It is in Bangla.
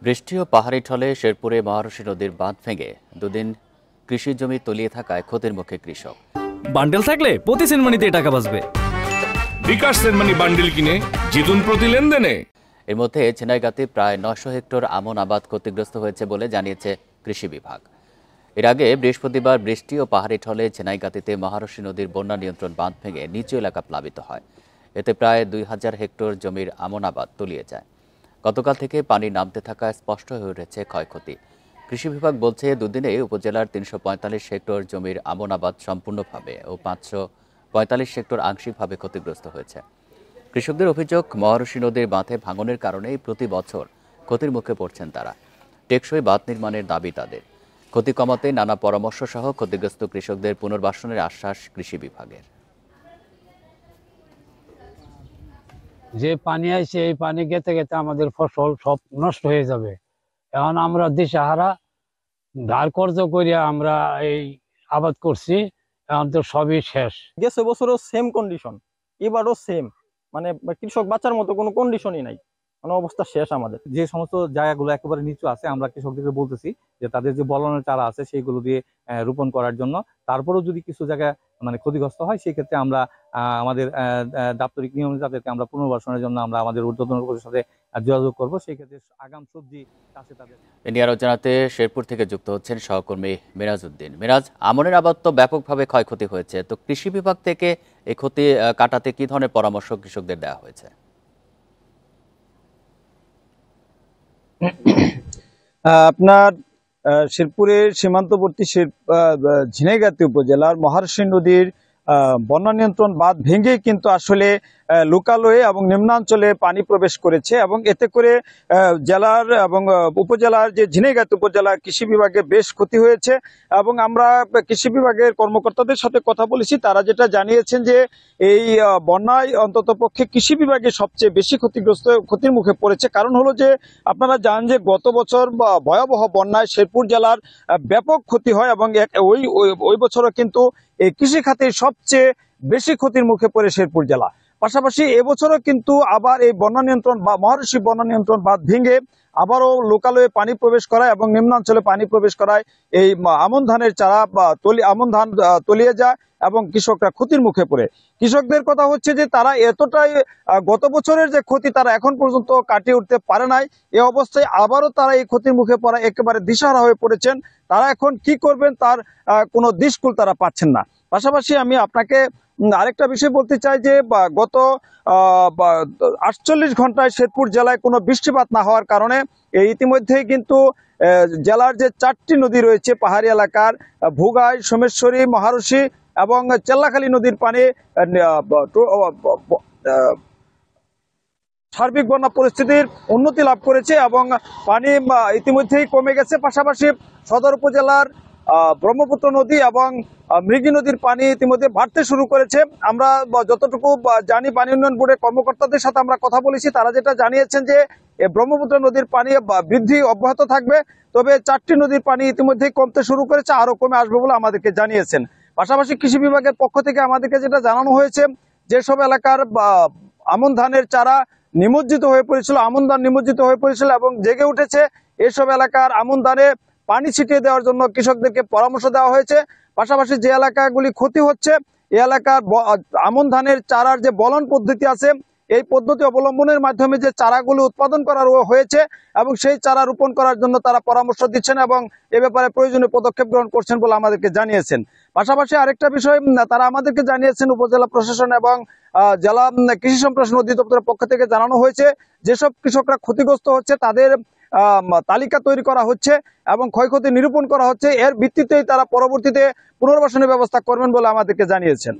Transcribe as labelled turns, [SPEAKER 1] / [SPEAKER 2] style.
[SPEAKER 1] বৃষ্টি ও পাহাড়ি ঢলে শেরপুরে মহারশী নদীর বাঁধ ভেঙে দুদিন কৃষি জমি তলিয়ে থাকায় ক্ষতির মুখে কৃষক।
[SPEAKER 2] বান্ডেল থাকলে প্রতি সেনমানিতে টাকা বাঁচবে।
[SPEAKER 3] বিকাশ সেনমানি বান্ডেল কিনে জিতুন প্রতি লেনদেনে।
[SPEAKER 1] এর মধ্যে ঝিনাইগাতে প্রায় ৯০০ হেক্টর আমন আবাদ ক্ষতিগ্রস্ত হয়েছে বলে জানিয়েছে কৃষি বিভাগ। এর আগে বৃহস্পতিবার বৃষ্টি ও পাহাড়ি ঢলে ঝিনাইগাতিতে মহারশী নদীর বন্যা নিয়ন্ত্রণ বাঁধ ভেঙে নিচু এলাকা প্লাবিত হয়। এতে প্রায় ২০০০ হেক্টর জমির আমন আবাদ তলিয়ে যায়। গতকাল থেকে পানি নামতে থাকায় স্পষ্ট হয়ে উঠেছে ক্ষয়ক্ষতি। কৃষি বিভাগ বলছে দুদিনে উপজেলার ৩৪৫ হেক্টর জমির আমন আবাদ সম্পূর্ণভাবে ও ৫৪৫ হেক্টর আংশিকভাবে ক্ষতিগ্রস্ত হয়েছে। কৃষকদের অভিযোগ, মহারশী নদীর বাঁধে ভাঙনের কারণেই প্রতি বছর ক্ষতির মুখে পড়ছেন তারা। টেকসই বাঁধ নির্মাণের দাবি তাদের। ক্ষতি কমাতে নানা পরামর্শ সহ ক্ষতিগ্রস্ত কৃষকদের পুনর্বাসনের আশ্বাস কৃষি বিভাগের।
[SPEAKER 4] যে পানি আইছে এই পানি গেতে গেতে আমাদের ফসল সব নষ্ট হয়ে যাবে। এখন আমরা দিশাহারা, ধার কর্জ করিয়া আমরা এই আবাদ করছি, এখন তো সবই শেষ।
[SPEAKER 5] গেছে বছরও সেম কন্ডিশন, এবারও সেম, মানে কৃষক বাঁচার মতো কোনো কন্ডিশনই নাই, মানে অবস্থা শেষ। আমাদের
[SPEAKER 6] যে সমস্ত জায়গাগুলো একেবারে নিচু আছে আমরা কৃষকদেরকে বলতেছি যে তাদের যে বলনের চারা আছে সেইগুলো দিয়ে রোপণ করার জন্য। তারপরেও যদি কিছু জায়গা মানে ক্ষতিগ্রস্ত হয় সেই ক্ষেত্রে আমরা আমাদের দাপ্তরিক নিয়ম তাদেরকে আমরা পুনর্বাসনের জন্য আমরা আমাদের ঊর্ধ্বতন কর্তৃপক্ষের সাথে যোগাযোগ করবো। সেই ক্ষেত্রে আগাম সবজি চাষে তাদের
[SPEAKER 1] এ নিয়ে আরো জানাতে শেরপুর থেকে যুক্ত হচ্ছেন সহকর্মী মিরাজ উদ্দিন। মিরাজ, আমনের আবাদ তো ব্যাপকভাবে ক্ষয়ক্ষতি হয়েছে, তো কৃষি বিভাগ থেকে এই ক্ষতি কাটাতে কি ধরনের পরামর্শ কৃষকদের দেওয়া হয়েছে?
[SPEAKER 7] আপনার শেরপুরের সীমান্তবর্তী ঝিনাইগাতি উপজেলার মহারশী নদীর বন্যা নিয়ন্ত্রণ বাঁধ ভেঙে কিন্তু আসলে লোকালয়ে এবং নিম্নাঞ্চলে পানি প্রবেশ করেছে এবং এতে করে জেলার এবং উপজেলার যে ঝিনাইগাতি উপজেলার কৃষি বিভাগে বেশ ক্ষতি হয়েছে। এবং আমরা কৃষি বিভাগের কর্মকর্তাদের সাথে কথা বলেছি, তারা যেটা জানিয়েছেন যে এই বন্যায় অন্ততপক্ষে কৃষি বিভাগে সবচেয়ে বেশি ক্ষতির মুখে পড়েছে। কারণ হলো যে আপনারা জানেন যে গত বছর ভয়াবহ বন্যায় শেরপুর জেলার ব্যাপক ক্ষতি হয় এবং ওই বছরও কিন্তু এই কৃষি খাতে সবচেয়ে বেশি ক্ষতির মুখে পড়ে শেরপুর জেলা। পাশাপাশি এবছরও কিন্তু আবার এই বন্যা নিয়ন্ত্রণ বা মহারশী বন্যা নিয়ন্ত্রণ বাঁধ ভেঙে আবারও লোকালয়ে পানি প্রবেশ করায় এবং নিম্নাঞ্চলে পানি প্রবেশ করায় এই আমন ধানের চারা বা আমন ধান তলিয়ে যায় এবং কৃষকরা ক্ষতির মুখে পড়ে। কৃষকদের কথা হচ্ছে যে তারা এতটাই গত বছরের যে ক্ষতি তারা এখন পর্যন্ত কাটিয়ে উঠতে পারে নাই। এই অবস্থায় আবারও তারা এই ক্ষতির মুখে পড়া একেবারে দিশাহারা হয়ে পড়েছেন। তারা এখন কি করবেন তার কোনো দিশকুল তারা পাচ্ছেন না। পাশাপাশি আমি আপনাকে আরেকটা বিষয় বলতে চাই যে গত 48 ঘন্টায় শেরপুর জেলায় কোনো বৃষ্টিপাত না হওয়ার কারণে ইতিমধ্যেই কিন্তু জেলার যে 4টি নদী রয়েছে পাহাড়ি এলাকার ভুগাই, সোমেশ্বরী, মহারশী এবং চেল্লাখালী নদীর পানি সার্বিক বন্যা পরিস্থিতির উন্নতি লাভ করেছে এবং পানি ইতিমধ্যেই কমে গেছে। পাশাপাশি সদর উপজেলার ব্রহ্মপুত্র নদী এবং মৃগী নদীর পানি ইতিমধ্যে বাড়তে শুরু করেছে। আমরা যতটুকু জানি পানি উন্নয়ন বোর্ডের কর্মকর্তাদের সাথে আমরা কথা বলেছি, তারা যেটা জানিয়েছেন যে ব্রহ্মপুত্র নদীর পানি বৃদ্ধি অব্যাহত থাকবে, তবে 4টি নদীর পানি ইতিমধ্যেই কমতে শুরু করেছে, আরো কমে আসবে বলে আমাদেরকে জানিয়েছেন। পাশাপাশি কৃষি বিভাগের পক্ষ থেকে আমাদেরকে যেটা জানানো হয়েছে, যেসব এলাকার আমন ধানের চারা নিমজ্জিত হয়ে পড়েছিল, আমন ধান নিমজ্জিত হয়ে পড়েছিল এবং জেগে উঠেছে, এসব এলাকার আমন ধানে পানি ছিটিয়ে দেওয়ার জন্য কৃষকদেরকে পরামর্শ দেওয়া হয়েছে। পাশাপাশি যে এলাকাগুলি ক্ষতি হচ্ছে এই এলাকার আমন ধানের চারার যে বলন পদ্ধতি আছে, এই পদ্ধতি অবলম্বনের মাধ্যমে যে চারাগুলো উৎপাদন করা হয়েছে এবং সেই চারা রোপণ করার জন্য তারা পরামর্শ দিচ্ছেন এবং এ ব্যাপারে প্রয়োজনীয় পদক্ষেপ গ্রহণ করছেন বলে আমাদেরকে জানিয়েছেন। পাশাপাশি আরেকটা বিষয় তারা আমাদেরকে জানিয়েছেন, উপজেলা প্রশাসন এবং জেলা কৃষি সম্প্রসারণ অধিদপ্তরের পক্ষ থেকে জানানো হয়েছে যেসব কৃষকরা ক্ষতিগ্রস্ত হচ্ছে তাদের তালিকা তৈরি করা হচ্ছে এবং ক্ষয়ক্ষতি নিরূপণ করা হচ্ছে। এর ভিত্তিতেই তারা পরবর্তীতে পুনর্বাসনের ব্যবস্থা করবেন বলে আমাদেরকে জানিয়েছেন।